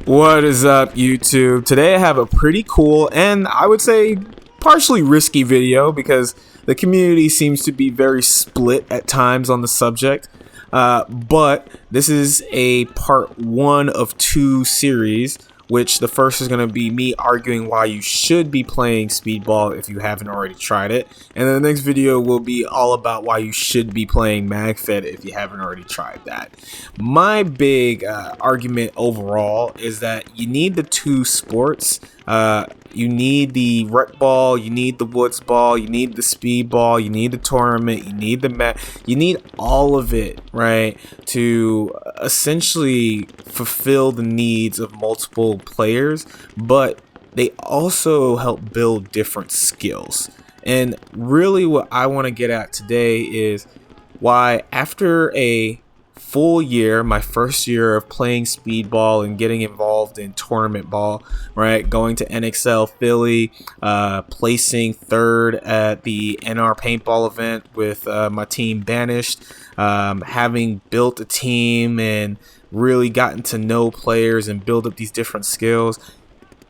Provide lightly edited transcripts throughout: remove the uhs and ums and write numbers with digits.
What is up, YouTube? Today I have a pretty cool and I would say partially risky video because the community seems to be very split at times on the subject. But this is a part one of two series, which the first is going to be me arguing why you should be playing Speedball if you haven't already tried it. And then the next video will be all about why you should be playing Magfed if you haven't already tried that. My big argument overall is that you need the two sports. You need the rec ball, you need the woods ball, you need the speed ball, you need the tournament, you need the you need all of it, right, to essentially fulfill the needs of multiple players, but they also help build different skills. And really what I want to get at today is why after a full year, my first year of playing Speedball and getting involved in tournament ball, right, going to NXL Philly, placing third at the NR Paintball event with my team Banished, having built a team and really gotten to know players and build up these different skills.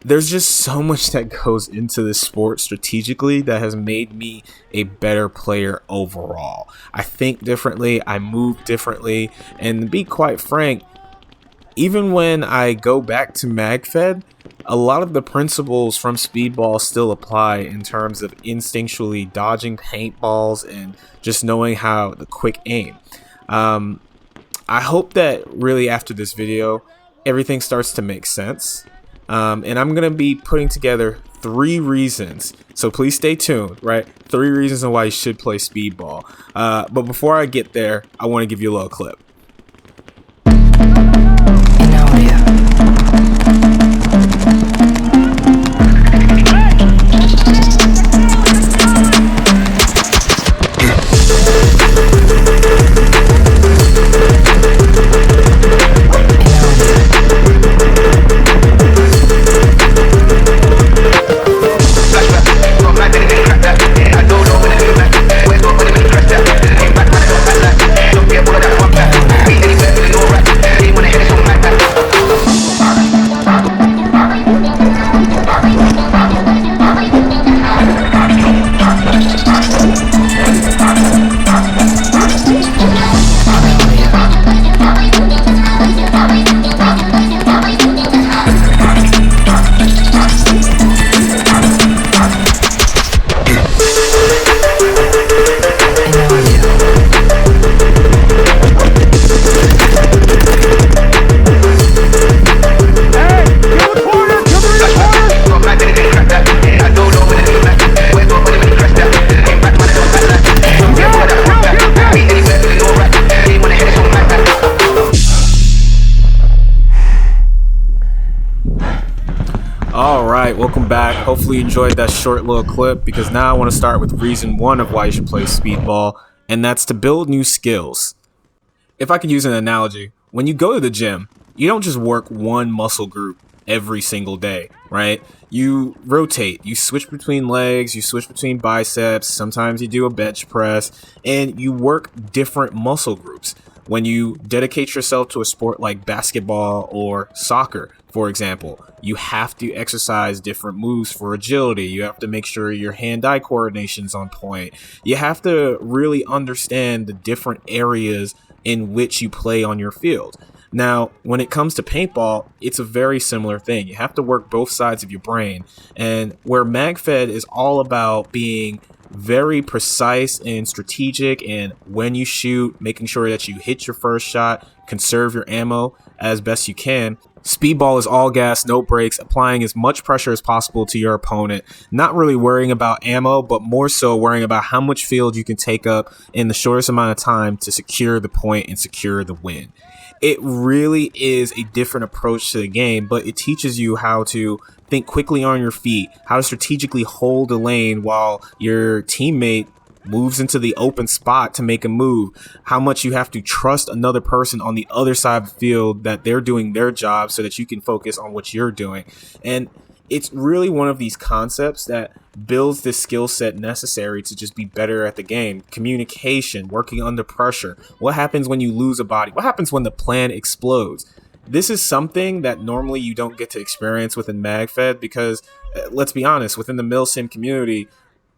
There's just so much that goes into this sport strategically that has made me a better player overall. I think differently, I move differently, and to be quite frank, even when I go back to Magfed, a lot of the principles from Speedball still apply in terms of instinctually dodging paintballs and just knowing how the quick aim. I hope that really after this video, everything starts to make sense. And I'm going to be putting together 3 reasons, so please stay tuned, right? 3 reasons on why you should play Speedball. But before I get there, I want to give you a little clip. Alright, welcome back. Hopefully you enjoyed that short little clip, because now I want to start with reason 1 of why you should play Speedball, and that's to build new skills. If I could use an analogy, when you go to the gym, you don't just work one muscle group every single day, right? You rotate, you switch between legs, you switch between biceps, sometimes you do a bench press, and you work different muscle groups. When you dedicate yourself to a sport like basketball or soccer, for example, you have to exercise different moves for agility. You have to make sure your hand-eye coordination's on point. You have to really understand the different areas in which you play on your field. Now, when it comes to paintball, it's a very similar thing. You have to work both sides of your brain. And where Magfed is all about being very precise and strategic, and when you shoot, making sure that you hit your first shot, conserve your ammo as best you can, Speedball is all gas, no brakes, applying as much pressure as possible to your opponent, not really worrying about ammo, but more so worrying about how much field you can take up in the shortest amount of time to secure the point and secure the win. It really is a different approach to the game, but it teaches you how to think quickly on your feet, how to strategically hold a lane while your teammate moves into the open spot to make a move, how much you have to trust another person on the other side of the field that they're doing their job so that you can focus on what you're doing. And it's really one of these concepts that builds this skill set necessary to just be better at the game. Communication, working under pressure. What happens when you lose a body? What happens when the plan explodes? this is something that normally you don't get to experience within Magfed because, let's be honest, within the milsim community,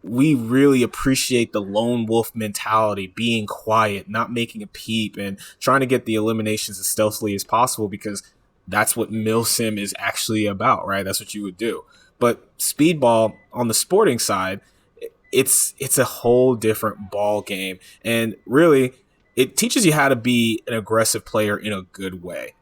we really appreciate the lone wolf mentality, being quiet, not making a peep, and trying to get the eliminations as stealthily as possible because that's what milsim is actually about, right? That's what you would do. But Speedball on the sporting side, it's a whole different ball game, and really, it teaches you how to be an aggressive player in a good way.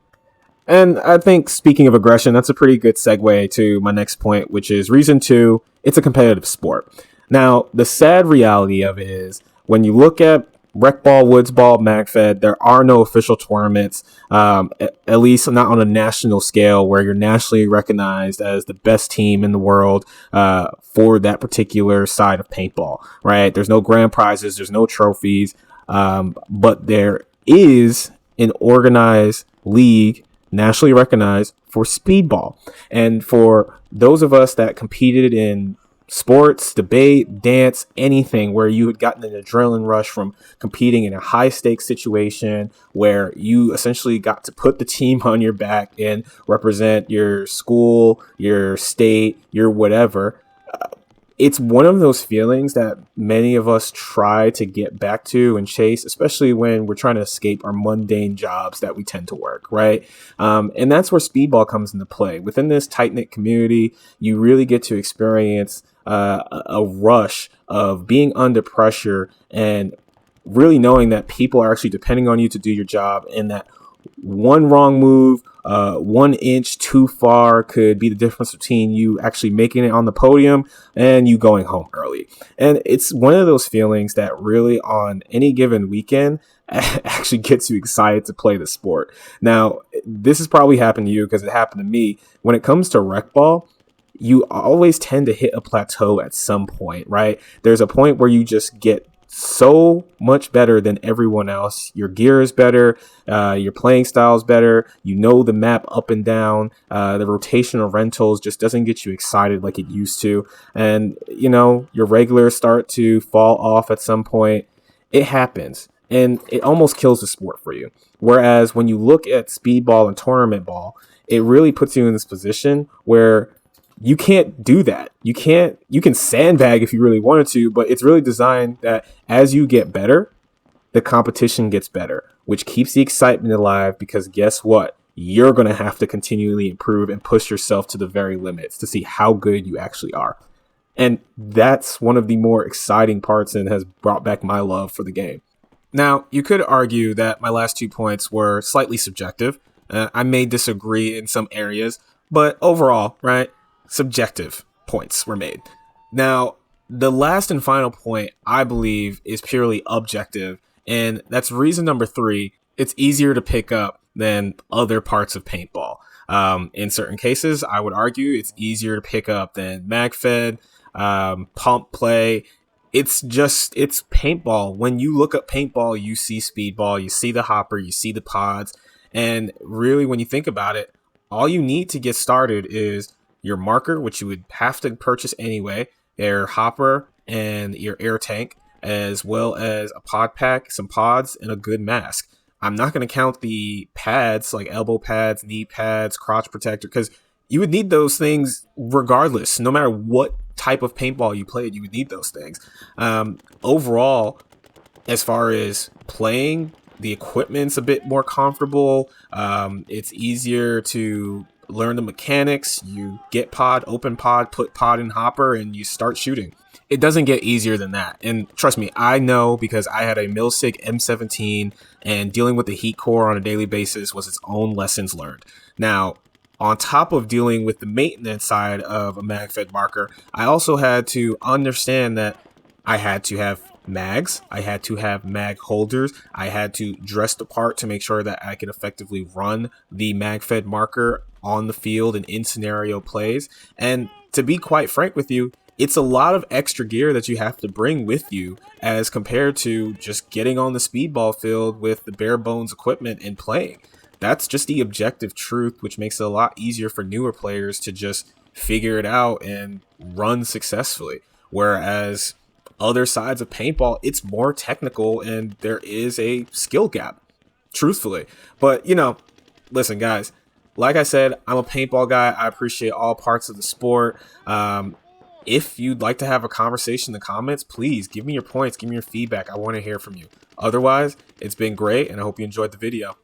And I think, speaking of aggression, that's a pretty good segue to my next point, which is reason two, it's a competitive sport. Now, the sad reality of it is when you look at Rec Ball, Woods Ball, Magfed, there are no official tournaments, at least not on a national scale where you're nationally recognized as the best team in the world for that particular side of paintball, right? There's no grand prizes, there's no trophies, but there is an organized league nationally recognized for Speedball. And for those of us that competed in sports, debate, dance, anything where you had gotten an adrenaline rush from competing in a high stakes situation where you essentially got to put the team on your back and represent your school, your state, your whatever. It's one of those feelings that many of us try to get back to and chase, especially when we're trying to escape our mundane jobs that we tend to work, right? And that's where Speedball comes into play. Within this tight-knit community, you really get to experience a rush of being under pressure and really knowing that people are actually depending on you to do your job, and that one wrong move, 1 inch too far could be the difference between you actually making it on the podium and you going home early. And it's one of those feelings that really on any given weekend actually gets you excited to play the sport. Now, this has probably happened to you because it happened to me. When it comes to rec ball, you always tend to hit a plateau at some point, right? There's a point where you just get so much better than everyone else. Your gear is better, your playing style is better, you know the map up and down, the rotational rentals just doesn't get you excited like it used to, and you know your regulars start to fall off at some point. It happens, and it almost kills the sport for you. Whereas when you look at Speedball and tournament ball, it really puts you in this position where you can't do that. You can sandbag if you really wanted to, but it's really designed that as you get better, the competition gets better, which keeps the excitement alive because guess what? You're going to have to continually improve and push yourself to the very limits to see how good you actually are. And that's one of the more exciting parts and has brought back my love for the game. Now, you could argue that my last 2 points were slightly subjective. I may disagree in some areas, but overall, right? Subjective points were made. Now, the last and final point, I believe, is purely objective, and that's reason number 3. It's easier to pick up than other parts of paintball. In certain cases, I would argue it's easier to pick up than Magfed, pump play. It's paintball. When you look up paintball, you see Speedball, you see the hopper, you see the pods, and really, when you think about it, all you need to get started is your marker, which you would have to purchase anyway, your hopper and your air tank, as well as a pod pack, some pods, and a good mask. I'm not going to count the pads like elbow pads, knee pads, crotch protector, because you would need those things regardless. No matter what type of paintball you played, you would need those things. Overall, as far as playing, the equipment's a bit more comfortable. It's easier to learn the mechanics. You get pod, open pod, put pod in hopper, and you start shooting. It doesn't get easier than that. And trust me, I know because I had a Milsig M17, and dealing with the heat core on a daily basis was its own lessons learned. Now, on top of dealing with the maintenance side of a Magfed marker, I also had to understand that I had to have mags, I had to have mag holders, I had to dress the part to make sure that I could effectively run the Magfed marker on the field and in scenario plays. And to be quite frank with you, it's a lot of extra gear that you have to bring with you as compared to just getting on the Speedball field with the bare bones equipment and playing. That's just the objective truth, which makes it a lot easier for newer players to just figure it out and run successfully. Whereas other sides of paintball, it's more technical and there is a skill gap, truthfully. But, you know, listen, guys, like I said, I'm a paintball guy. I appreciate all parts of the sport. If you'd like to have a conversation in the comments, please give me your points, give me your feedback. I want to hear from you. Otherwise, it's been great, and I hope you enjoyed the video.